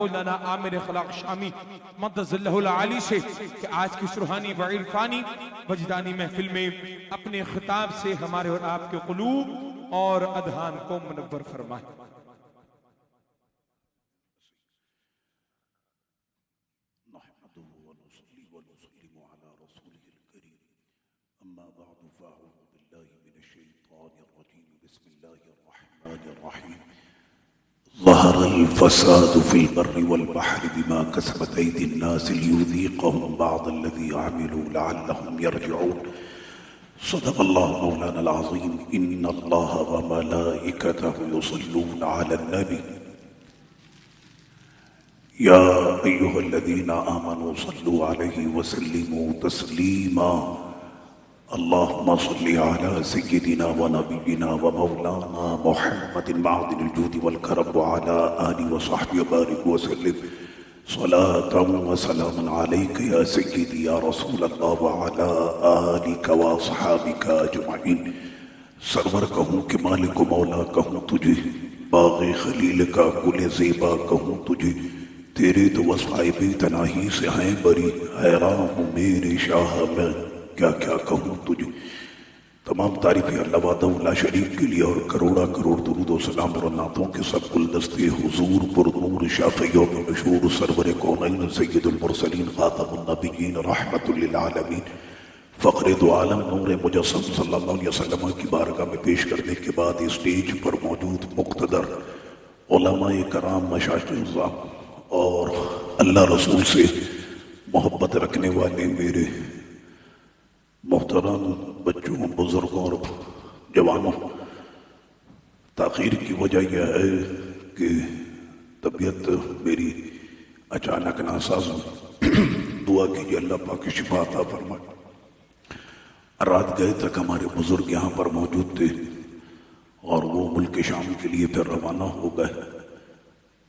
مولانا عامر اخلاق شامی مدد اللہ العالی سے کہ آج کی روحانی و عرفانی وجدانی محفل میں اپنے خطاب سے ہمارے اور آپ کے قلوب اور اذہان کو منور فرمائے۔ ظهر الفساد في البر والبحر بما كسبت أيدي الناس ليذيقهم بعض الذي عملوا لعلهم يرجعون صدق الله مولانا العظيم إن الله وملائكته يصلون على النبي يا أيها الذين آمنوا صلوا عليه وسلموا تسليما اللهم صل على سيدنا ونبينا ومولانا محمد معدن الجود والكرم وعلى آله وصحبه وبارك وسلم صلاة وسلام عليك يا سيدي يا رسول الله وعلى آلك وأصحابك أجمعين۔ سرور کہوں کہ مالک و مولا کہوں تجھے، باغ خلیل کا گل زیبا کہوں تجھے، تیرے تو وصفائے بے تناہی سے ہیں بری، حیران ہوں میرے شاہ میں کیا کیا کہوں تجھے۔ تمام تعریفیں اللہ وحدہ لا شریک کے لیے اور کروڑا کروڑ درود و سلام اور نعتوں کے سب گلدستے حضور پر نور شافع یوم نشور سرور کونین سید المرسلین خاتم النبیین رحمت للعالمین فخر دو عالم نور مجسم صلی اللہ علیہ وسلم کی بارگاہ میں پیش کرنے کے بعد اسٹیج پر موجود مقتدر علماء کرام مشائخ اعظام اور اللہ رسول سے محبت رکھنے والے میرے محترم بچوں، بزرگوں اور جوانوں، تاخیر کی وجہ یہ ہے کہ طبیعت میری اچانک ناساز دعا کیجیے اللہ پاک کی شفا عطا فرمائے۔ رات گئے تک ہمارے بزرگ یہاں پر موجود تھے اور وہ ملک شام کے لیے پھر روانہ ہو گئے،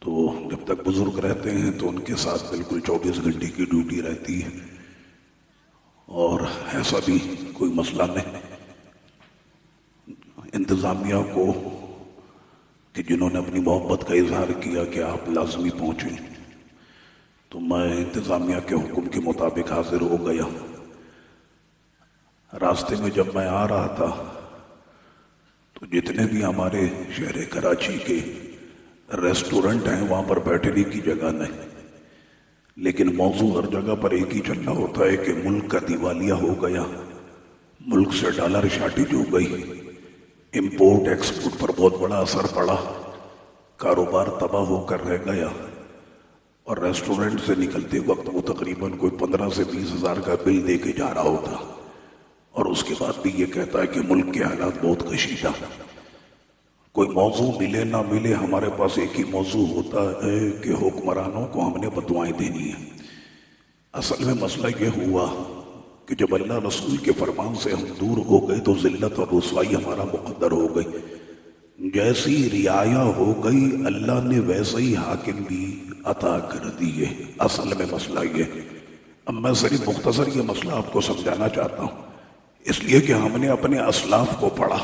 تو جب تک بزرگ رہتے ہیں تو ان کے ساتھ بالکل 24 گھنٹے کی ڈیوٹی رہتی ہے، اور ایسا بھی کوئی مسئلہ نہیں انتظامیہ کو کہ جنہوں نے اپنی محبت کا اظہار کیا کہ آپ لازمی پہنچیں، تو میں انتظامیہ کے حکم کے مطابق حاضر ہو گیا۔ راستے میں جب میں آ رہا تھا تو جتنے بھی ہمارے شہر کراچی کے ریسٹورنٹ ہیں وہاں پر بیٹھنے کی جگہ نہیں، لیکن موضوع ہر جگہ پر ایک ہی چلنا ہوتا ہے کہ ملک کا دیوالیہ ہو گیا، ملک سے ڈالر شارٹیج ہو گئی، امپورٹ ایکسپورٹ پر بہت بڑا اثر پڑا، کاروبار تباہ ہو کر رہ گیا، اور ریسٹورنٹ سے نکلتے وقت وہ تقریباً کوئی 15 سے 20 ہزار کا بل دے کے جا رہا ہوتا، اور اس کے بعد بھی یہ کہتا ہے کہ ملک کے حالات بہت کشیدہ۔ کوئی موضوع ملے نہ ملے ہمارے پاس ایک ہی موضوع ہوتا ہے کہ حکمرانوں کو ہم نے بددعائیں دینی ہیں۔ اصل میں مسئلہ یہ ہوا کہ جب اللہ رسول کے فرمان سے ہم دور ہو گئے تو ذلت اور رسوائی ہمارا مقدر ہو گئی، جیسی رعایا ہو گئی اللہ نے ویسے ہی حاکم بھی عطا کر دیے۔ اصل میں مسئلہ یہ، اب میں صرف مختصر یہ مسئلہ آپ کو سمجھانا چاہتا ہوں، اس لیے کہ ہم نے اپنے اسلاف کو پڑھا،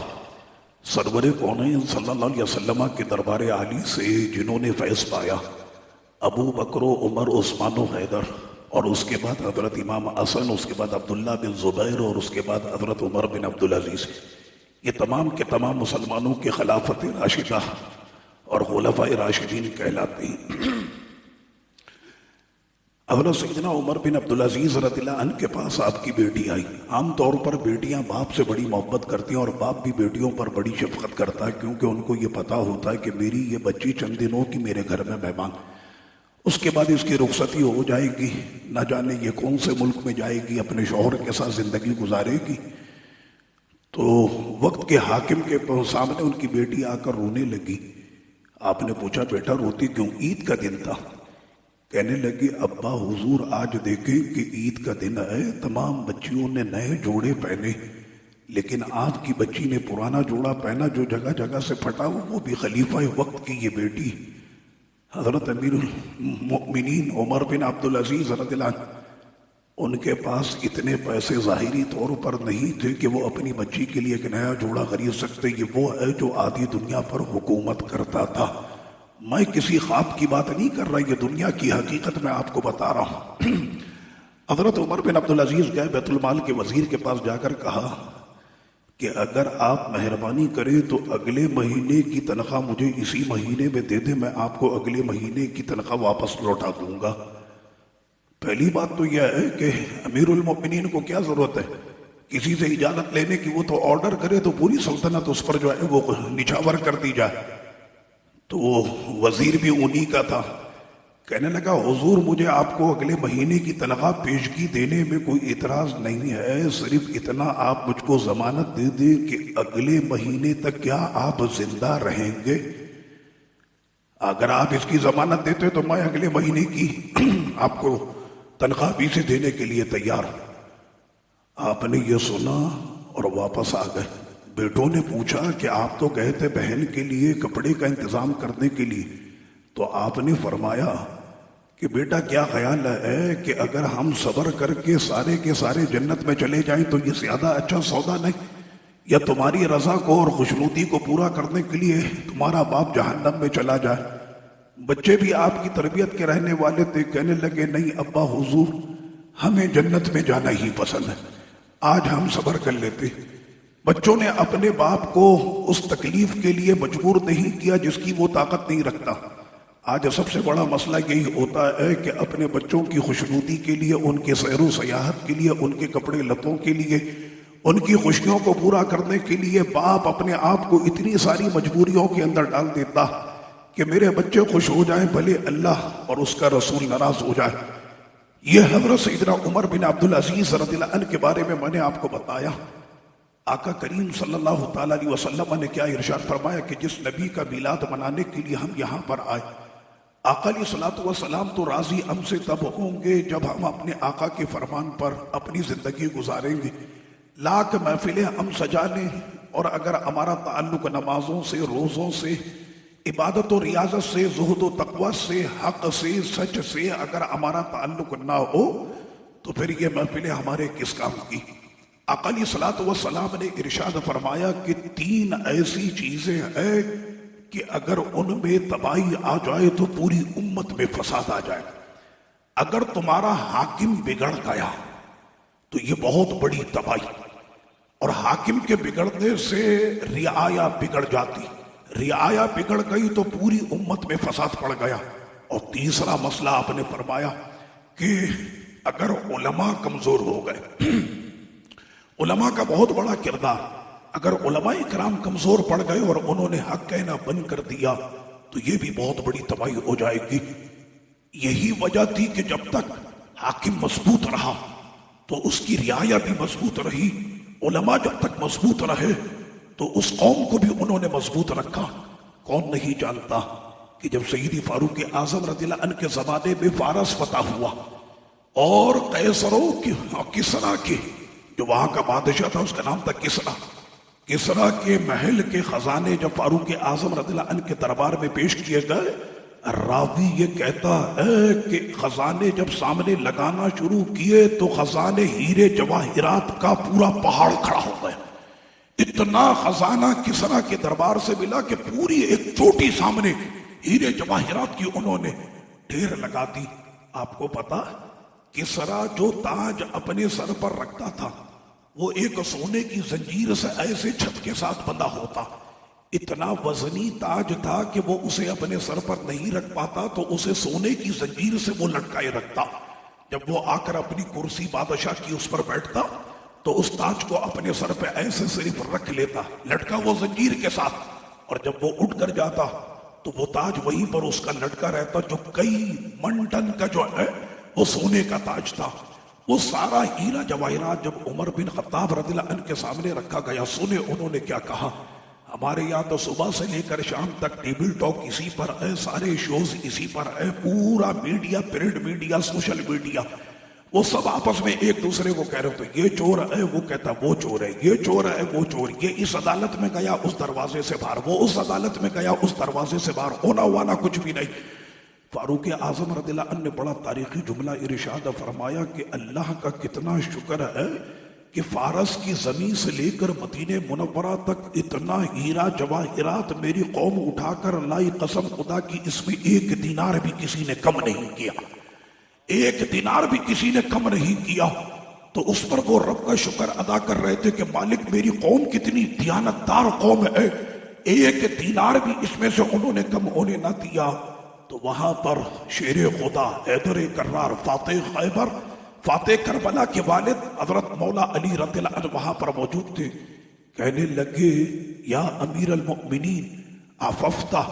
سرور کونین صلی اللہ علیہ وسلم کے دربار عالی سے جنہوں نے فیض پایا، ابو بکر و عمر عثمان و حیدر، اور اس کے بعد حضرت امام حسن، اس کے بعد عبداللہ بن زبیر، اور اس کے بعد حضرت عمر بن عبدالعزیز، یہ تمام کے تمام مسلمانوں کے خلافت راشدہ اور خلفاء راشدین کہلاتے ہیں۔ حضرت سیدنا عمر بن عبدالعزیز رضی اللہ عنہ کے پاس آپ کی بیٹی آئی۔ عام طور پر بیٹیاں باپ سے بڑی محبت کرتی ہیں اور باپ بھی بیٹیوں پر بڑی شفقت کرتا ہے، کیونکہ ان کو یہ پتا ہوتا ہے کہ میری یہ بچی چند دنوں کی میرے گھر میں مہمان، اس کے بعد اس کی رخصتی ہو جائے گی، نہ جانے یہ کون سے ملک میں جائے گی، اپنے شوہر کے ساتھ زندگی گزارے گی۔ تو وقت کے حاکم کے سامنے ان کی بیٹی آ کر رونے لگی۔ آپ نے پوچھا بیٹا روتی کیوں؟ عید کا دن تھا۔ کہنے لگی ابا حضور آج دیکھیں کہ عید کا دن ہے، تمام بچیوں نے نئے جوڑے پہنے، لیکن آپ کی بچی نے پرانا جوڑا پہنا جو جگہ جگہ سے پھٹا، وہ بھی خلیفہ وقت کی یہ بیٹی حضرت امیر المؤمنین عمر بن عبدالعزیز رضی اللہ عنہ، ان کے پاس اتنے پیسے ظاہری طور پر نہیں تھے کہ وہ اپنی بچی کے لیے ایک نیا جوڑا خرید سکتے۔ یہ وہ ہے جو آدھی دنیا پر حکومت کرتا تھا، میں کسی خواب کی بات نہیں کر رہا، یہ دنیا کی حقیقت میں آپ کو بتا رہا ہوں۔ حضرت عمر بن عبدالعزیز گئے بیت المال کے وزیر کے پاس جا کر کہا کہ اگر آپ مہربانی کریں تو اگلے مہینے کی تنخواہ مجھے اسی مہینے میں دے دیں، میں آپ کو اگلے مہینے کی تنخواہ واپس لوٹا دوں گا۔ پہلی بات تو یہ ہے کہ امیر المؤمنین کو کیا ضرورت ہے کسی سے اجازت لینے کی؟ وہ تو آرڈر کرے تو پوری سلطنت اس پر جو ہے وہ نچھاور کر دی جائے۔ تو وہ وزیر بھی انہی کا تھا، کہنے لگا حضور مجھے آپ کو اگلے مہینے کی تنخواہ پیشگی دینے میں کوئی اعتراض نہیں ہے، صرف اتنا آپ مجھ کو ضمانت دے دیں کہ اگلے مہینے تک کیا آپ زندہ رہیں گے؟ اگر آپ اس کی ضمانت دیتے تو میں اگلے مہینے کی آپ کو تنخواہ بھی سے دینے کے لیے تیار۔ آپ نے یہ سنا اور واپس آ گئے۔ بیٹوں نے پوچھا کہ آپ تو گئے تھے بہن کے لیے کپڑے کا انتظام کرنے کے لیے، تو آپ نے فرمایا کہ بیٹا کیا خیال ہے کہ اگر ہم صبر کر کے سارے جنت میں چلے جائیں تو یہ زیادہ اچھا سودا نہیں؟ یا تمہاری رضا کو اور خوشنودی کو پورا کرنے کے لیے تمہارا باپ جہنم میں چلا جائے؟ بچے بھی آپ کی تربیت کے رہنے والے تھے، کہنے لگے نہیں ابا حضور ہمیں جنت میں جانا ہی پسند ہے، آج ہم صبر کر لیتے۔ بچوں نے اپنے باپ کو اس تکلیف کے لیے مجبور نہیں کیا جس کی وہ طاقت نہیں رکھتا۔ آج سب سے بڑا مسئلہ یہی ہوتا ہے کہ اپنے بچوں کی خوشنودی کے لیے، ان کے سیر و سیاحت کے لیے، ان کے کپڑے لتوں کے لیے، ان کی خوشیوں کو پورا کرنے کے لیے باپ اپنے آپ کو اتنی ساری مجبوریوں کے اندر ڈال دیتا کہ میرے بچے خوش ہو جائیں بھلے اللہ اور اس کا رسول ناراض ہو جائے۔ یہ حضرت سیدنا عمر بن عبدالعزیز رضی اللہ عنہ کے بارے میں نے آپ کو بتایا۔ آقا کریم صلی اللہ تعالیٰ علیہ وسلم نے کیا ارشاد فرمایا کہ جس نبی کا میلاد منانے کے لیے ہم یہاں پر آئے، آقا علیہ الصلوۃ والسلام تو راضی ہم سے تب ہوں گے جب ہم اپنے آقا کے فرمان پر اپنی زندگی گزاریں گے، لاکھ محفلیں ہم سجا لیں، اور اگر ہمارا تعلق نمازوں سے، روزوں سے، عبادت و ریاضت سے، زہد و تقوی سے، حق سے، سچ سے اگر ہمارا تعلق نہ ہو تو پھر یہ محفلیں ہمارے کس کام کی؟ آقا علیہ الصلوۃ والسلام نے ارشاد فرمایا کہ 3 ایسی چیزیں ہیں کہ اگر ان میں تباہی آ جائے تو پوری امت میں فساد آ جائے۔ اگر تمہارا حاکم بگڑ گیا تو یہ بہت بڑی تباہی، اور حاکم کے بگڑنے سے رعایا بگڑ جاتی، رعایا بگڑ گئی تو پوری امت میں فساد پڑ گیا۔ اور تیسرا مسئلہ آپ نے فرمایا کہ اگر علماء کمزور ہو گئے، علماء کا بہت بڑا کردار، اگر علماء کرام کمزور پڑ گئے اور انہوں نے حق کہنا بند کر دیا تو یہ بھی بہت بڑی تباہی ہو جائے گی۔ یہی وجہ تھی کہ جب تک حاکم مضبوط رہا تو اس کی رعایا بھی مضبوط رہی، علماء جب تک مضبوط رہے تو اس قوم کو بھی انہوں نے مضبوط رکھا۔ کون نہیں جانتا کہ جب سیدی فاروق اعظم رضی اللہ عنہ کے زمانے میں فارس فتح ہوا اور قیصروں کی کسرا کے جو وہاں کا بادشاہ تھا اس کا نام تھا کسرا کے محل کے خزانے جب فاروق اعظم رضی اللہ عنہ کے دربار میں پیش کیے گئے، راوی یہ کہتا ہے کہ خزانے جب سامنے لگانا شروع کیے تو خزانے ہیرے جواہرات کا پورا پہاڑ کھڑا ہو گیا۔ اتنا خزانہ کسرا کے دربار سے ملا کہ پوری ایک چوٹی سامنے ہیرے جواہرات کی انہوں نے ڈھیر لگا دی۔ آپ کو پتا کسرا جو تاج اپنے سر پر رکھتا تھا وہ ایک سونے کی زنجیر سے ایسے چھت کے ساتھ بندھا ہوتا، اتنا وزنی تاج تھا کہ وہ اسے اپنے سر پر نہیں رکھ پاتا تو اسے سونے کی زنجیر سے وہ لٹکائے رکھتا۔ جب وہ آ کر اپنی کرسی بادشاہ کی اس پر بیٹھتا تو اس تاج کو اپنے سر پہ ایسے صرف رکھ لیتا، لٹکا وہ زنجیر کے ساتھ، اور جب وہ اٹھ کر جاتا تو وہ تاج وہیں پر اس کا لٹکا رہتا جو کئی من ٹن کا جو ہے وہ سونے کا تاج تھا۔ وہ سارا ہیرا جواہرات جب عمر بن خطاب رضی اللہ عنہ کے سامنے رکھا گیا، سنے انہوں نے کیا کہا، ہمارے یہاں تو صبح سے لے کر شام تک ٹیبل ٹاک اسی پر ہے، سارے شوز اسی پر ہے، پورا media, print media, social media, وہ سب آپس میں ایک دوسرے کو کہہ رہے ہوتے یہ چور ہے، وہ کہتا وہ چور ہے، یہ چور ہے، وہ چور، یہ اس عدالت میں گیا اس دروازے سے باہر، وہ اس عدالت میں گیا اس دروازے سے باہر، ہونا ہوانا کچھ بھی نہیں۔ فاروق اعظم رضی اللہ عنہ نے بڑا تاریخی جملہ ارشاد فرمایا کہ اللہ کا کتنا شکر ہے کہ فارس کی زمین سے لے کر مدینہ منورہ تک اتنا ہیرا جواہرات میری قوم اٹھا کر لائی، قسم خدا کی اس میں ایک دینار بھی کسی نے کم نہیں کیا، ایک دینار بھی کسی نے کم نہیں کیا۔ تو اس پر وہ رب کا شکر ادا کر رہے تھے کہ مالک میری قوم کتنی دیانتدار قوم ہے، ایک دینار بھی اس میں سے انہوں نے کم ہونے نہ دیا۔ تو وہاں پر شیر خدا حیدر کرار فاتح خیبر، فاتح کربلا کے والد حضرت مولا علی رضی اللہ عنہ وہاں پر موجود تھے۔ کہنے لگے یا امیر المؤمنین عففتہ،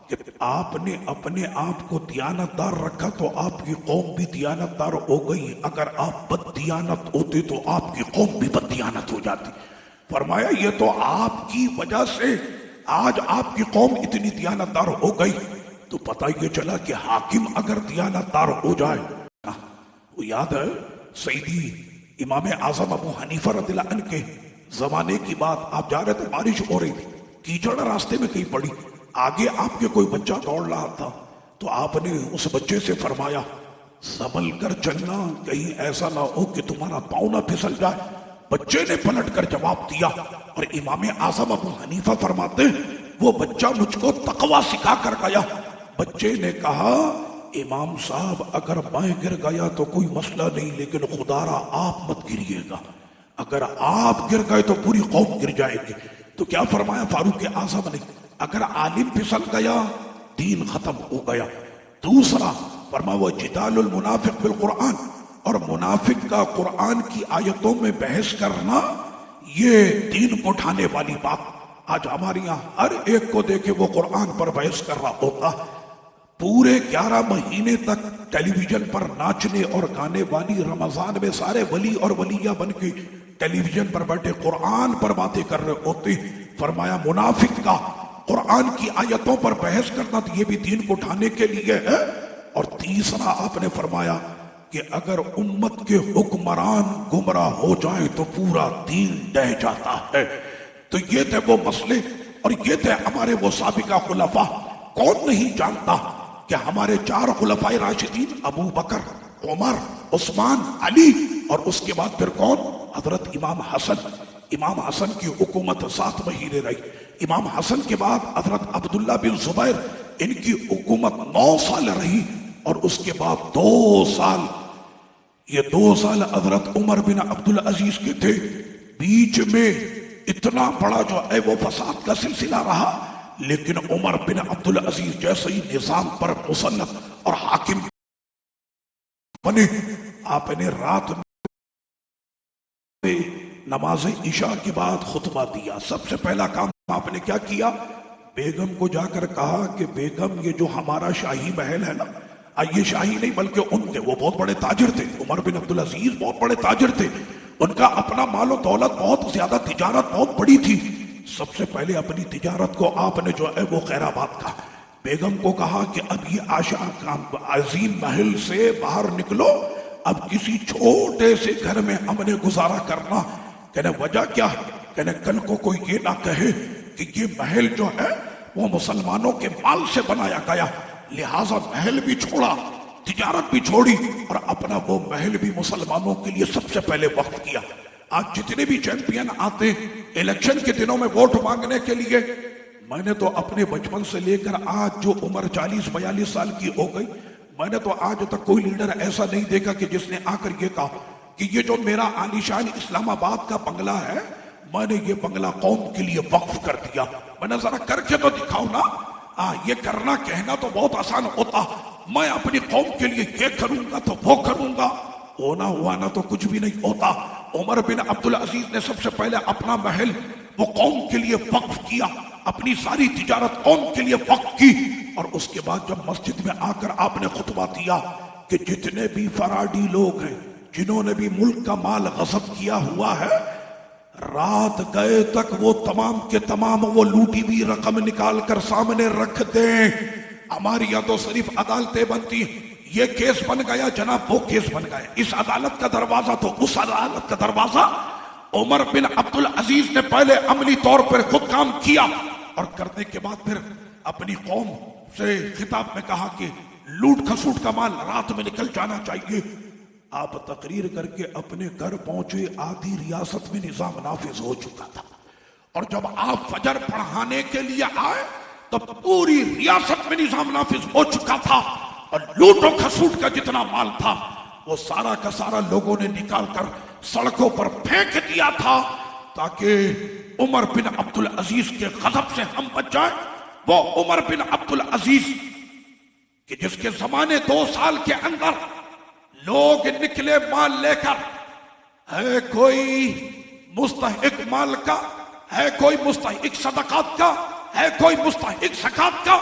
کہ آپ نے اپنے آپ کو دیانتدار رکھا تو آپ کی قوم بھی دیانتدار ہو گئی، اگر آپ بد دیانت ہوتے تو آپ کی قوم بھی بد دیانت ہو جاتی۔ فرمایا یہ تو آپ کی وجہ سے آج آپ کی قوم اتنی دیانتدار ہو گئی۔ تو پتہ یہ چلا کہ حاکم اگر دیانتدار ہو جائے، وہ یاد ہے سیدی امام اعظم ابو حنیفہ رضی اللہ عنہ کے زمانے کی بات، آپ جا رہے تھے، بارش ہو رہی تھی، کیچڑ راستے میں کہیں پڑی، آگے آپ کے کوئی بچہ دوڑ رہا تھا، تو آپ نے اس بچے سے فرمایا سنبھل کر چلنا، کہیں ایسا نہ ہو کہ تمہارا پاؤں نہ پھسل جائے۔ بچے نے پلٹ کر جواب دیا، اور امام اعظم ابو حنیفہ فرماتے وہ بچہ مجھ کو تقوی سکھا کر گیا۔ بچے نے کہا امام صاحب اگر میں گر گیا تو کوئی مسئلہ نہیں، لیکن خدا را آپ مت گریے گا، اگر آپ گر گئے تو پوری قوم گر جائے گی۔ تو کیا فرمایا فاروق اعظم نے، اگر عالم پھسل گیا دین ختم ہو گیا۔ دوسرا فرمایا وہ جدال المنافق بالقرآن، اور منافق کا قرآن کی آیتوں میں بحث کرنا یہ دین کو اٹھانے والی بات۔ آج ہمارے یہاں ہر ایک کو دیکھے وہ قرآن پر بحث کر رہا ہوتا، پورے 11 مہینے تک ٹیلی ویژن پر ناچنے اور گانے والی، رمضان میں سارے ولی اور ولیہ بن کے ٹیلی ویژن پر بیٹھے قرآن پر باتیں کر رہے ہوتے۔ فرمایا منافق کا قرآن کی آیتوں پر بحث کرنا تو یہ بھی دین کو اٹھانے کے لیے ہے۔ اور تیسرا آپ نے فرمایا کہ اگر امت کے حکمران گمراہ ہو جائیں تو پورا دین ڈہ جاتا ہے۔ تو یہ تھے وہ مسئلے، اور یہ تھے ہمارے وہ سابقہ خلفاء۔ کون نہیں جانتا کہ ہمارے 4 خلفائے راشدین ابو بکر، عمر، عثمان، علی، اور اس کے بعد پھر کون؟ حضرت امام حسن۔ امام حسن کی حکومت 7 مہینے رہی۔ امام حسن کے بعد حضرت عبداللہ بن زبیر، ان کی حکومت 9 سال رہی، اور اس کے بعد 2 سال، یہ 2 سال حضرت عمر بن عبدالعزیز کے تھے۔ بیچ میں اتنا بڑا جو ہے وہ فساد کا سلسلہ رہا، لیکن عمر بن عبدالعزیز جیسے ہی نظام پر مسلط اور حاکم بنے، آپ نے رات میں نماز عشاء کے بعد خطبہ دیا۔ سب سے پہلا کام آپ نے کیا کیا؟ بیگم کو جا کر کہا کہ بیگم یہ جو ہمارا شاہی محل ہے نا، یہ شاہی نہیں بلکہ ان کے، وہ بہت بڑے تاجر تھے، عمر بن عبدالعزیز بہت بڑے تاجر تھے، ان کا اپنا مال و دولت بہت زیادہ، تجارت بہت بڑی تھی۔ سب سے پہلے اپنی تجارت کو آپ نے جو ہے وہ خیر آباد کہا۔ بیگم کو کہا کہ اب یہ عظیم محل سے باہر نکلو، اب کسی چھوٹے سے گھر میں ہم نے گزارا کرنا۔ کہنے وجہ کیا؟ کہنے کل کو کوئی یہ نہ کہے کہ یہ محل جو ہے وہ مسلمانوں کے مال سے بنایا گیا، لہٰذا محل بھی چھوڑا، تجارت بھی چھوڑی، اور اپنا وہ محل بھی مسلمانوں کے لیے سب سے پہلے وقف کیا۔ آج جتنے بھی چیمپئن آتے الیکشن کے دنوں میں ووٹ مانگنے کے لیے، میں نے تو اپنے بچپن سے لے کر آج جو عمر 40-42 سال کی ہو گئی، میں نے تو آج تک کوئی لیڈر ایسا نہیں دیکھا کہ جس نے آ کر یہ کہا کہ یہ جو میرا عالیشان اسلام آباد کا بنگلہ ہے، میں نے یہ بنگلہ قوم کے لیے وقف کر دیا۔ میں نے ذرا کر کے تو دکھاؤ نا۔ یہ کرنا کہنا تو بہت آسان ہوتا، میں اپنی قوم کے لیے یہ کروں گا تو وہ کروں گا، ہونا ہوا نا تو کچھ بھی نہیں ہوتا۔ عمر بن عبدالعزیز نے سب سے پہلے اپنا محل وہ قوم کے لیے وقف کیا، اپنی ساری تجارت قوم کے لیے وقف کی، اور اس کے بعد جب مسجد میں آ کر آپ نے خطبہ دیا کہ جتنے بھی فراڈی لوگ ہیں جنہوں نے بھی ملک کا مال غصب کیا ہوا ہے، رات گئے تک وہ تمام کے تمام وہ لوٹی ہوئی رقم نکال کر سامنے رکھ دیں۔ ہماری یہاں تو صرف عدالتیں بنتی، یہ کیس بن گیا جناب، وہ کیس بن گیا، اس عدالت کا دروازہ تو اس عدالت کا دروازہ۔ عمر بن عبدالعزیز نے پہلے عملی طور پر خود کام کیا، اور کرنے کے بعد پھر اپنی قوم سے خطاب میں کہا کہ لوٹ کھسوٹ کا مال رات میں نکل جانا چاہیے۔ آپ تقریر کر کے اپنے گھر پہنچے، آدھی ریاست میں نظام نافذ ہو چکا تھا، اور جب آپ فجر پڑھانے کے لیے آئے تو پوری ریاست میں نظام نافذ ہو چکا تھا، اور لوٹ و کھسوٹ کا جتنا مال تھا وہ سارا کا سارا لوگوں نے نکال کر سڑکوں پر پھینک دیا تھا تاکہ عمر بن عبدالعزیز کے غضب سے ہم بچ جائیں۔ وہ عمر بن عبدالعزیز کہ جس کے زمانے 2 سال کے اندر لوگ نکلے مال لے کر، ہے کوئی مستحق مال کا، ہے کوئی مستحق صدقات کا، ہے کوئی مستحق زکات کا۔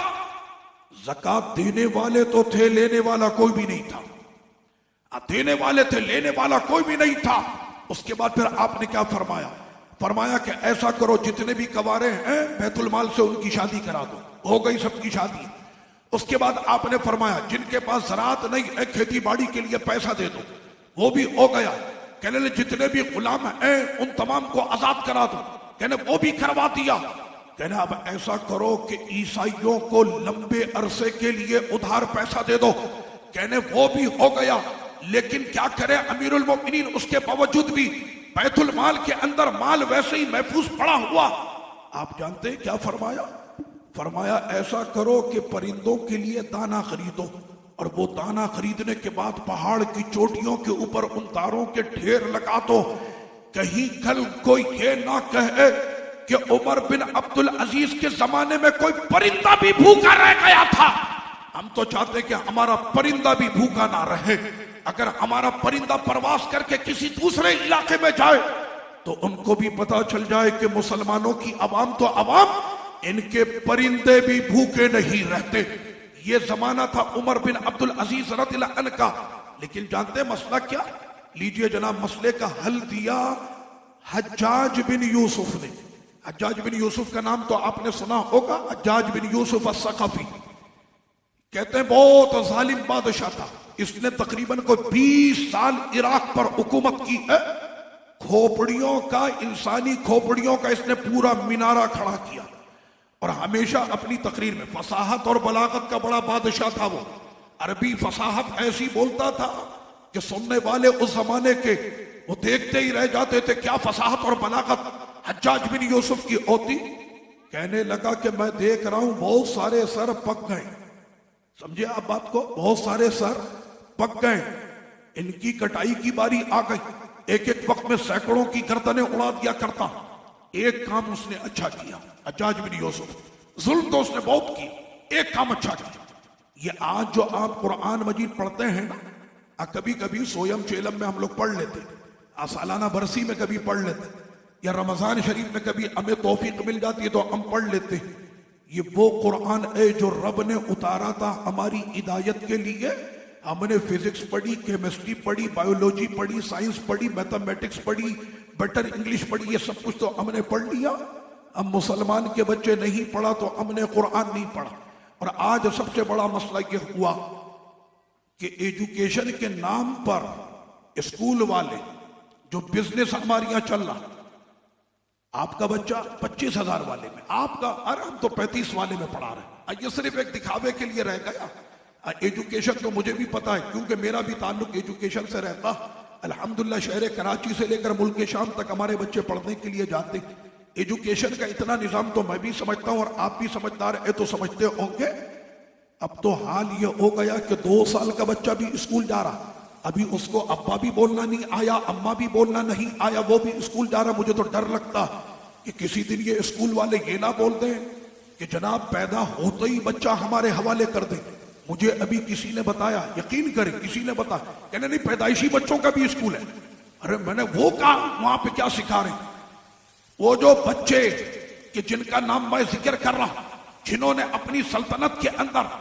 زکات دینے والے تو تھے، لینے والا کوئی بھی نہیں تھا۔ دینے والے تھے، لینے والا کوئی بھی نہیں تھا۔ اس کے بعد پھر آپ نے کیا فرمایا؟ فرمایا کہ ایسا کرو، جتنے بھی کوارے ہیں بیت المال سے ان کی شادی کرا دو۔ ہو گئی سب کی شادی۔ اس کے بعد آپ نے فرمایا جن کے پاس زراعت نہیں ہے کھیتی باڑی کے لیے پیسہ دے دو، وہ بھی ہو گیا۔ کہنے لے جتنے بھی غلام ہیں ان تمام کو آزاد کرا دو، کہنے وہ بھی کروا دیا۔ کہنے اب ایسا کرو کہ عیسائیوں کو لمبے عرصے کے لیے ادھار پیسہ دے دو، کہنے وہ بھی ہو گیا۔ لیکن کیا کرے امیر المومنین، اس کے باوجود بھی بیت المال کے اندر مال ویسے ہی محفوظ پڑا ہوا۔ آپ جانتے ہیں کیا فرمایا؟ فرمایا ایسا کرو کہ پرندوں کے لیے دانا خریدو، اور وہ دانا خریدنے کے بعد پہاڑ کی چوٹیوں کے اوپر ان تاروں کے ڈھیر لگا دو، کہیں کل کوئی یہ نہ کہے کہ عمر بن عبدالعزیز کے زمانے میں کوئی پرندہ بھی بھوکا رہ گیا تھا۔ ہم تو چاہتے کہ ہمارا پرندہ بھی بھوکا نہ رہے۔ اگر ہمارا پرندہ پرواز کر کے کسی دوسرے علاقے میں جائے تو ان کو بھی پتا چل جائے کہ مسلمانوں کی عوام تو عوام، ان کے پرندے بھی بھوکے نہیں رہتے۔ یہ زمانہ تھا عمر بن عبدالعزیز رضی اللہ عنہ کا۔ لیکن جانتے ہیں مسئلہ کیا؟ لیجئے جناب، مسئلے کا حل دیا حجاج بن یوسف نے۔ حجاج بن یوسف کا نام تو آپ نے سنا ہوگا، حجاج بن یوسف الثقفی۔ کہتے ہیں بہت ظالم بادشاہ تھا، اس نے تقریباً کوئی 20 سال عراق پر حکومت کی ہے۔ کھوپڑیوں کا، انسانی کھوپڑیوں کا اس نے پورا مینارہ کھڑا کیا، اور ہمیشہ اپنی تقریر میں فصاحت اور بلاغت کا بڑا بادشاہ تھا۔ وہ عربی فصاحت ایسی بولتا تھا کہ سننے والے اس زمانے کے وہ دیکھتے ہی رہ جاتے تھے، کیا فصاحت اور بلاغت حجاج بن یوسف کی ہوتی۔ کہنے لگا کہ میں دیکھ رہا ہوں بہت سارے سر پک گئے، سمجھے آپ بات کو، بہت سارے سر پک گئے، ان کی کٹائی کی باری آ گئی۔ ایک ایک وقت میں سینکڑوں کی گردنیں اڑا دیا کرتا۔ ایک کام اس نے اچھا کیا، حجاج بن یوسف، ظلم تو اس نے بہت کیا، ایک کام اچھا کیا۔ یہ آج جو آپ قرآن مجید پڑھتے ہیں نا، کبھی کبھی سویم چیلم میں ہم لوگ پڑھ لیتے، سالانہ برسی میں کبھی پڑھ لیتے، یا رمضان شریف میں کبھی ہمیں توفیق مل جاتی ہے تو ہم پڑھ لیتے۔ یہ وہ قرآن ہے جو رب نے اتارا تھا ہماری ہدایت کے لیے۔ ہم نے فزکس پڑھی، کیمسٹری پڑھی، بایولوجی پڑھی، سائنس پڑھی، میتھمیٹکس پڑھی، بیٹر انگلش پڑھی، یہ سب کچھ تو ہم نے پڑھ لیا۔ اب مسلمان کے بچے نہیں پڑھا تو ہم نے قرآن نہیں پڑھا۔ اور آج سب سے بڑا مسئلہ یہ ہوا کہ ایجوکیشن کے نام پر اسکول والے جو بزنس ہمارے یہاں چل رہا، آپ کا بچہ 25,000 والے میں، آپ کا، ارے ہم تو 35 والے میں پڑھا رہے ہیں۔ یہ صرف ایک دکھاوے کے لیے رہ گیا۔ ایجوکیشن تو مجھے بھی پتا ہے کیونکہ میرا بھی تعلق ایجوکیشن سے رہتا۔ الحمدللہ شہر کراچی سے لے کر ملک شام تک ہمارے بچے پڑھنے کے لیے جاتے۔ ایجوکیشن کا اتنا نظام تو میں بھی سمجھتا ہوں، اور آپ بھی سمجھدار ہیں تو سمجھتے ہوں گے۔ اب تو حال یہ ہو گیا کہ 2 سال کا بچہ بھی اسکول جا رہا، ابھی اس کو ابا بھی بولنا نہیں آیا، اماں بھی بولنا نہیں آیا، وہ بھی اسکول جا رہا۔ مجھے تو ڈر لگتا کہ کسی دن یہ اسکول والے یہ نہ بول دیں کہ جناب پیدا ہوتے ہی بچہ ہمارے حوالے کر دیں۔ مجھے ابھی کسی نے بتایا، یقین کریں کسی نے بتایا، کہنے نہیں پیدائشی بچوں کا بھی اسکول ہے۔ ارے میں نے وہ کہا وہاں پہ کیا سکھا رہے ہیں؟ وہ جو بچے کہ جن کا نام میں ذکر کر رہا، جنہوں نے اپنی سلطنت کے اندر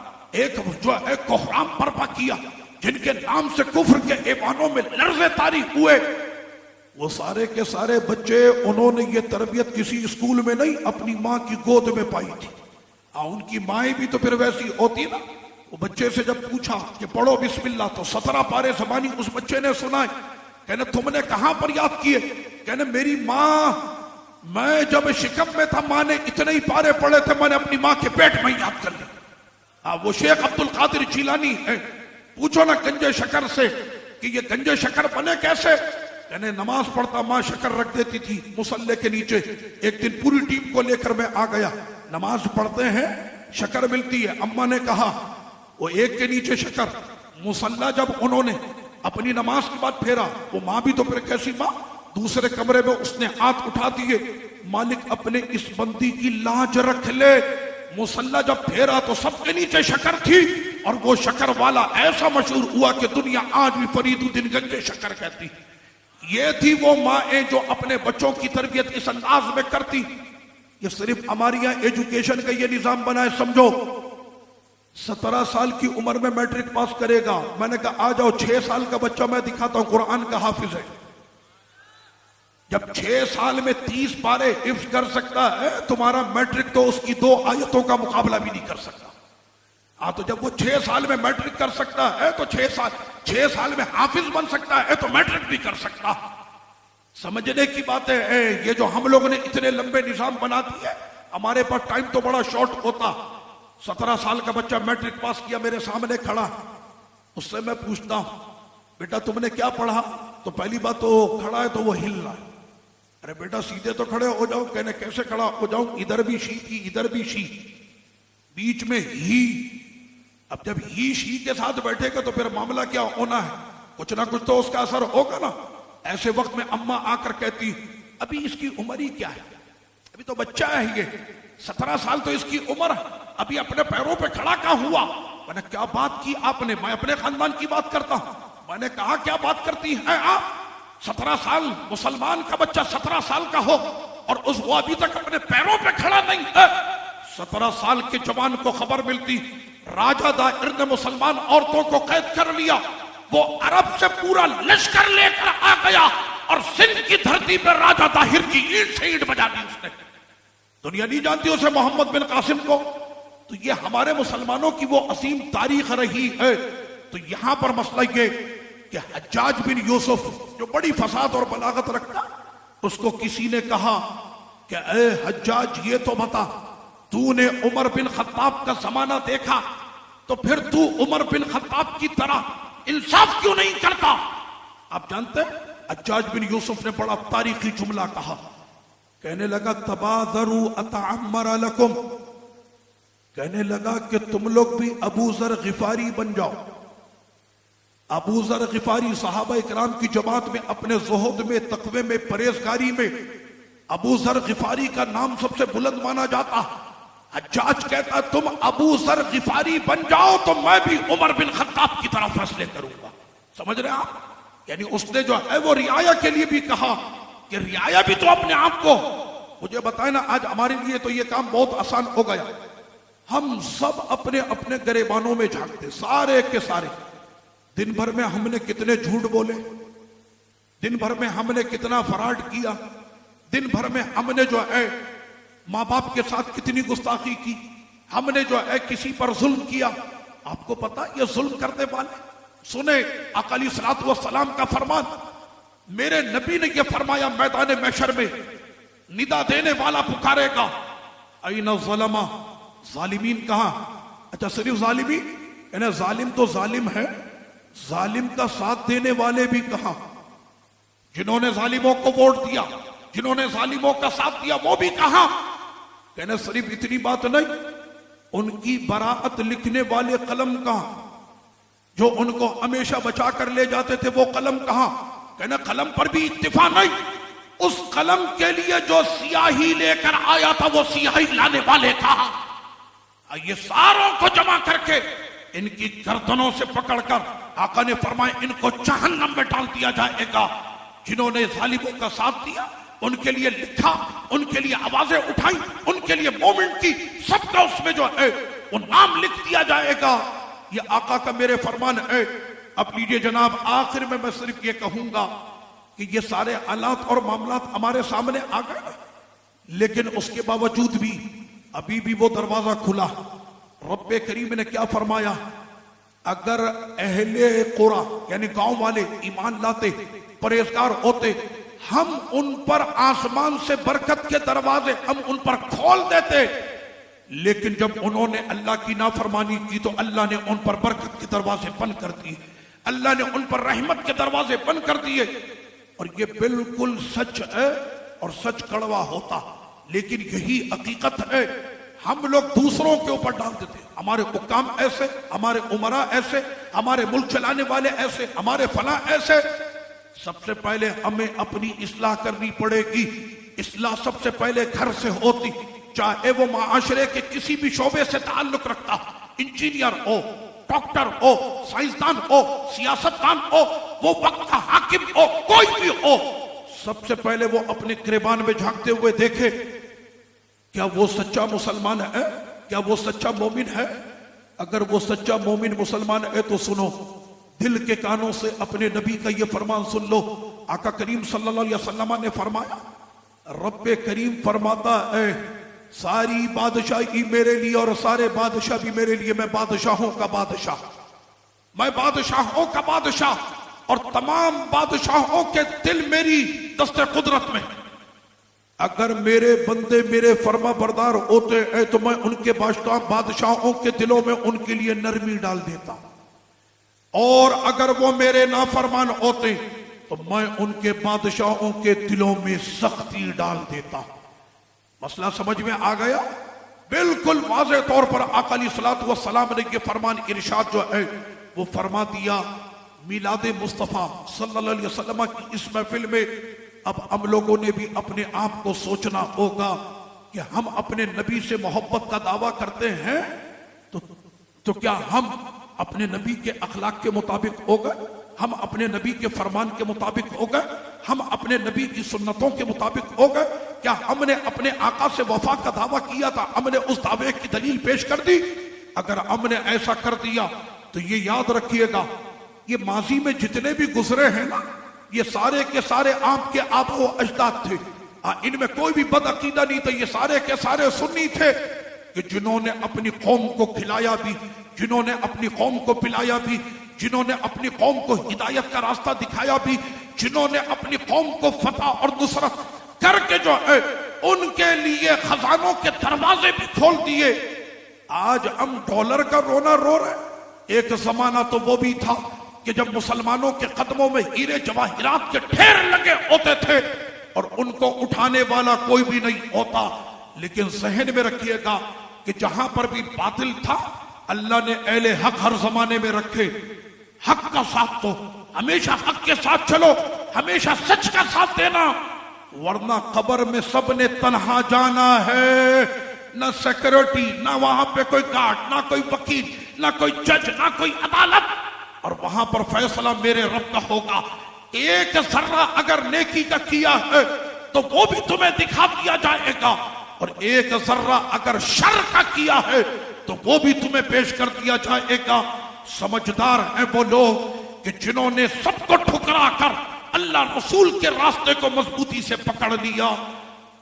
ایک جو ہے کوہرام برپا کیا، جن کے نام سے کفر کے ایوانوں میں لرزے طاری ہوئے، وہ سارے کے سارے بچے انہوں نے یہ تربیت کسی اسکول میں نہیں، اپنی ماں کی گود میں پائی تھی۔ ان کی مائیں بھی تو پھر ویسی ہوتی نا۔ وہ بچے سے جب پوچھا کہ پڑھو بسم اللہ، تو 17 پارے زبانی اس بچے نے سنائے۔ کہنے تم نے کہاں پر یاد کیے؟ کہنے میری ماں، میں جب شکم میں تھا ماں نے اتنے ہی پارے پڑھے تھے، میں نے اپنی ماں کے پیٹ میں یاد کر لی۔ وہ شیخ عبد القادر جیلانی ہے، پوچھو نا گنج شکر سے کہ یہ گنجے شکر بنے کیسے؟ کہنے نماز پڑھتا ماں شکر رکھ دیتی تھی مصلے کے نیچے. ایک دن پوری ٹیم کو لے کر میں آ گیا, نماز پڑھتے ہیں شکر ملتی ہے. اماں نے کہا وہ ایک کے نیچے شکر. مصلہ جب انہوں نے اپنی نماز کے بعد پھیرا, وہ ماں بھی تو پھر کیسی ماں, دوسرے کمرے میں اس نے ہاتھ اٹھا دیے, مالک اپنے اس بندی کی لاج رکھ لے. مصلہ جب پھیرا تو سب کے نیچے شکر تھی, اور وہ شکر والا ایسا مشہور ہوا کہ دنیا آج بھی فرید الدین گنجے شکر کہتی. یہ تھی وہ ماں جو اپنے بچوں کی تربیت اس انداز میں کرتی. یہ صرف ہمارے یہاں ایجوکیشن کا یہ نظام بنا ہے, سمجھو 17 سال کی عمر میں میٹرک پاس کرے گا. میں نے کہا آ جاؤ 6 سال کا بچہ میں دکھاتا ہوں قرآن کا حافظ ہے. جب 6 سال میں 30 پارے حفظ کر سکتا ہے, تمہارا میٹرک تو اس کی 2 آیتوں کا مقابلہ بھی نہیں کر سکتا. ہاں تو جب وہ 6 سال میں میٹرک کر سکتا ہے تو 6 سال میں حافظ بن سکتا ہے تو میٹرک بھی کر سکتا. سمجھنے کی بات ہے. یہ جو ہم لوگوں نے اتنے لمبے نظام بنا دیے, ہمارے پاس ٹائم تو بڑا شارٹ ہوتا. 17 سال کا بچہ میٹرک پاس کیا, میرے سامنے کھڑا, اس سے میں پوچھتا ہوں بیٹا تم نے کیا پڑھا؟ تو پہلی بات تو کھڑا ہے تو وہ ہل رہا ہے. ارے بیٹا سیدھے تو کھڑے ہو جاؤ. کہنے کیسے کھڑا ہو جاؤں؟ ادھر بھی شی تھی ادھر بھی شی, بیچ میں ہی. اب جب ہی شی کے ساتھ بیٹھے گا تو پھر معاملہ کیا ہونا ہے, کچھ نہ کچھ تو اس کا اثر ہوگا نا. ایسے وقت میں اماں آ کر کہتی ابھی اس کی عمر ہی کیا ہے, ابھی تو بچہ ہے یہ, 17 سال تو اس کی عمر ہے, ابھی اپنے پیروں پہ کھڑا کہاں ہوا. میں نے کیا بات کی آپ نے؟ میں اپنے خاندان کی بات کرتا ہوں. میں نے کہا کیا بات کرتی ہیں آپ؟ 17 سال مسلمان کا بچہ 17 سال کا ہو اور وہ ابھی تک اپنے پیروں پہ کھڑا نہیں ہے. 17 سال کے جوان کو خبر ملتی راجہ دائر نے مسلمان عورتوں کو قید کر لیا. وہ عرب سے پورا لشکر لے کر آ گیا اور سندھ کی دھرتی پر راجہ طاہر کی اینٹ سے اینٹ بجا دی اس نے. دنیا نہیں جانتی اسے محمد بن قاسم کو. تو یہ ہمارے مسلمانوں کی وہ عظیم تاریخ رہی ہے. تو یہاں پر مسئلہ یہ کہ حجاج بن یوسف جو بڑی فساد اور بلاغت رکھتا, اس کو کسی نے کہا کہ اے حجاج یہ تو بتا, تو نے عمر بن خطاب کا زمانہ دیکھا تو پھر تو عمر بن خطاب کی طرح انصاف کیوں نہیں کرتا؟ آپ جانتے ہیں حجاج بن یوسف نے بڑا تاریخی جملہ کہا. کہنے لگا تبادروا اتعمر لکم, کہنے لگا کہ تم لوگ بھی ابو ذر غفاری بن جاؤ. ابو ذر غفاری صحابہ اکرام کی جماعت میں اپنے زہد میں, تقوی میں, پرہیزگاری میں ابو ذر غفاری کا نام سب سے بلند مانا جاتا. حجاج کہتا تم ابو ذر غفاری بن جاؤ تو میں بھی عمر بن خطاب کی طرف فیصلے کروں گا. سمجھ رہے ہیں آپ؟ یعنی اس نے جو ہے وہ رعایا کے لیے بھی کہا کہ رعایا بھی تو اپنے آپ کو. مجھے بتائیں نا آج ہمارے لیے تو یہ کام بہت آسان ہو گیا. ہم سب اپنے اپنے گریبانوں میں جھانکتے, سارے کے سارے. دن بھر میں ہم نے کتنے جھوٹ بولے, دن بھر میں ہم نے کتنا فراڈ کیا, دن بھر میں ہم نے جو ہے ماں باپ کے ساتھ کتنی گستاخی کی, ہم نے جو ہے کسی پر ظلم کیا. آپ کو پتا یہ ظلم کرنے والے, سنیں آقا علیہ الصلوۃ والسلام کا فرمان. میرے نبی نے یہ فرمایا میدان محشر میں ندا دینے والا پکارے گا این الظلمہ, ظالمین کہاں؟ اچھا صرف ظالمین؟ یعنی ظالم تو ظالم ہے, ظالم کا ساتھ دینے والے بھی کہاں؟ جنہوں نے ظالموں کو ووٹ دیا, جنہوں نے ظالموں کا ساتھ دیا وہ بھی کہاں؟ کہنے صرف اتنی بات نہیں, ان کی براءت لکھنے والے قلم کہاں؟ جو ان کو ہمیشہ بچا کر لے جاتے تھے وہ قلم کہاں؟ کہنے قلم پر بھی اتفاق نہیں. اس قلم کے لیے جو سیاہی لے کر آیا تھا وہ سیاہی لانے والے کہاں؟ یہ ساروں کو جمع کر کے ان کی گردنوں سے پکڑ کر آقا نے فرمایا ان کو جہنم میں ڈال دیا جائے گا. جنہوں نے ظالموں کا ساتھ دیا ان کے لیے لکھا, ان کے لیے آوازیں اٹھائی, ان کے لیے مومنٹ کی, سب کا اس میں جو ہے وہ نام لکھ دیا جائے گا. یہ آقا کا میرے فرمان ہے. اب لیجیے جناب, آخر میں صرف یہ کہوں گا کہ یہ سارے حالات اور معاملات ہمارے سامنے آ گئے, لیکن اس کے باوجود بھی ابھی بھی وہ دروازہ کھلا. رب کریم نے کیا فرمایا؟ اگر اہل قرآن یعنی گاؤں والے ایمان لاتے, پرہیزگار ہوتے, ہم ان پر آسمان سے برکت کے دروازے ہم ان پر کھول دیتے. لیکن جب انہوں نے اللہ کی نافرمانی کی تو اللہ نے ان پر برکت کے دروازے بند کر دیے. اللہ نے ان پر رحمت کے دروازے بند کر دیے. اور یہ بالکل سچ ہے اور سچ کڑوا ہوتا, لیکن یہی حقیقت ہے. ہم لوگ دوسروں کے اوپر ڈال دیتے, ہمارے حکام ایسے, ہمارے عمراء ایسے, ہمارے ملک چلانے والے ایسے, ہمارے فلاں ایسے. سب سے پہلے ہمیں اپنی اصلاح کرنی پڑے گی. اصلاح سب سے پہلے گھر سے ہوتی, چاہے وہ معاشرے کے کسی بھی شعبے سے تعلق رکھتا, انجینئر ہو, ڈاکٹر ہو, سائنسدان ہو, سیاستدان ہو, وہ وقت کا حاکم ہو, کوئی بھی ہو. سب سے پہلے وہ اپنے گریبان میں جھانکتے ہوئے دیکھے کیا وہ سچا مسلمان ہے, کیا وہ سچا مومن ہے. اگر وہ سچا مومن مسلمان ہے تو سنو, دل کے کانوں سے اپنے نبی کا یہ فرمان سن لو. آقا کریم صلی اللہ علیہ وسلم نے فرمایا, رب کریم فرماتا ہے ساری بادشاہی میرے لیے اور سارے بادشاہ بھی میرے لیے. میں بادشاہوں کا بادشاہ, میں بادشاہوں کا بادشاہ, اور تمام بادشاہوں کے دل میری دست قدرت میں. اگر میرے بندے میرے فرما بردار ہوتے ہیں تو میں ان کے بادشاہوں کے دلوں میں ان کے لیے نرمی ڈال دیتا, اور اگر وہ میرے نافرمان ہوتے تو میں ان کے بادشاہوں کے دلوں میں سختی ڈال دیتا. مسئلہ سمجھ میں آ گیا؟ بالکل واضح طور پر آقا علیہ الصلوۃ والسلام نے یہ فرمان ارشاد جو ہے وہ فرما دیا. میلاد مصطفیٰ صلی اللہ علیہ وسلم کی اس محفل میں اب ہم لوگوں نے بھی اپنے آپ کو سوچنا ہوگا کہ ہم اپنے نبی سے محبت کا دعویٰ کرتے ہیں تو کیا ہم اپنے نبی کے اخلاق کے مطابق ہو گئے, ہم اپنے نبی کے فرمان کے مطابق ہو گئے, ہم اپنے نبی کی سنتوں کے مطابق ہو گئے؟ کیا ہم نے اپنے آقا سے وفا کا دعویٰ کیا تھا, ہم نے اس دعوے کی دلیل پیش کر دی؟ اگر ہم نے ایسا کر دیا تو یہ یاد رکھیے گا, یہ ماضی میں جتنے بھی گزرے ہیں نا, یہ سارے کے سارے آپ کے آبا و اجداد تھے, ان میں کوئی بھی بد عقیدہ نہیں تھا. یہ سارے کے سارے سنی تھے کہ جنہوں نے اپنی قوم کو کھلایا بھی, جنہوں نے اپنی قوم کو پلایا بھی, جنہوں نے اپنی قوم کو ہدایت کا راستہ دکھایا بھی, جنہوں نے اپنی قوم کو فتح اور نصرت کر کے جو ہے ان کے لیے خزانوں کے دروازے بھی کھول دیے. آج ہم ڈالر کا رونا رو رہے. ایک زمانہ تو وہ بھی تھا کہ جب مسلمانوں کے قدموں میں ہیرے جواہرات کے ڈھیر لگے ہوتے تھے اور ان کو اٹھانے والا کوئی بھی نہیں ہوتا. لیکن ذہن میں رکھیے گا کہ جہاں پر بھی باطل تھا, اللہ نے اہل حق ہر زمانے میں رکھے. حق کا ساتھ دو, ہمیشہ حق کے ساتھ چلو, ہمیشہ سچ کا ساتھ دینا, ورنہ قبر میں سب نے تنہا جانا ہے. نہ سیکورٹی, نہ وہاں پہ کوئی گارڈ, نہ کوئی وکیل, نہ کوئی جج, نہ کوئی عدالت, اور وہاں پر فیصلہ میرے رب کا ہوگا. ایک ذرہ اگر نیکی کا کیا ہے تو وہ بھی تمہیں دکھا دیا جائے گا, اور ایک ذرہ اگر شر کا کیا ہے تو وہ بھی تمہیں پیش کر دیا جائے گا. سمجھدار ہیں وہ لوگ کہ جنہوں نے سب کو ٹھکرا کر اللہ رسول کے راستے کو مضبوطی سے پکڑ لیا,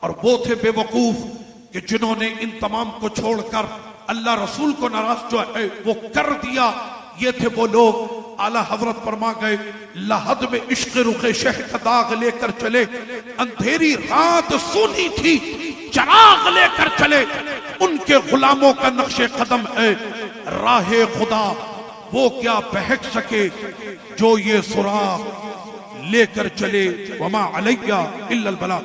اور وہ تھے بے وقوف کہ جنہوں نے ان تمام کو چھوڑ کر اللہ رسول کو ناراض جو ہے وہ کر دیا. یہ تھے وہ لوگ, اعلیٰ حضرت فرما گئے, لحد میں عشق رخ شہ کا داغ لے کر چلے, اندھیری رات سونی تھی چراغ لے کر چلے, ان کے غلاموں کا نقش قدم ہے راہ خدا, وہ کیا بہک سکے جو یہ سراغ لے کر چلے. وما علیہ الا البلاغ.